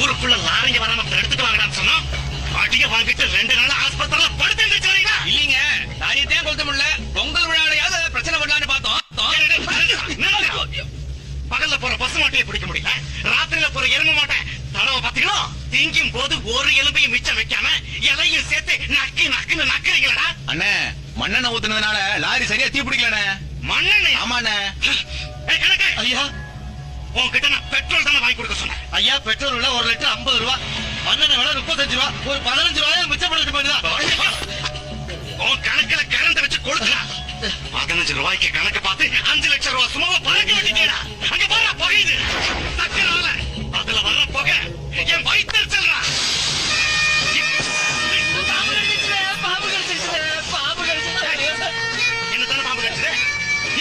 ஊருக்குள்ள லாரிங்க வராம எடுத்துட்டு வாங்கடான்னு சொன்னோம். அடிய வாங்கிட்டு 2 நாள் ஆஸ்பத்திரியில படுத்து வச்சிருக்கீங்களா? இல்லீங்க, லாரியத்தையும் கொளுத்த முடியல. பொங்கல் விழாவையாவது பிரச்சனை பண்ணலான்னு பார்த்தோம். பகல்ல போற பசு மாட்டையை பிடிக்க முடியல, ராத்திரில போற எருமை மாட்டை தடவை பாத்தீங்களா? திங்கும் போது ஒரு எலும்பையும் மிச்சம் வைக்காம இலையும் சேர்த்து நக்கு நக்குன்னு நக்குறீங்களா? அண்ணே, மண்ணெண்ணெய் ஊத்துனதுனால லாரி சரியா தீ பிடிக்கலண்ணே. மண்ணெண்ணெய்? ஆமாண்ணே. கணக்கு ஐயா, உன்கிட்ட நான் பெட்ரோல் தானே வாங்கி கொடுக்க சொன்னேன். ஐயா பெட்ரோல் விலை 1 லிட்டர் 50 ரூபா, மண்ணெண்ணெய் விலை 35 ரூபா, ஒரு 15 ரூபாயா மிச்சம் பண்ணிட்டு போயிருந்தா. உன் கணக்குல கரண்ட் வச்சு கொடுக்கலாம். 15 ரூபாய்க்கு கணக்கு பார்த்து 5 லட்சம் ரூபாய் சும்மாவா பழக்க வேண்டியதா? அங்க போறா போகுது.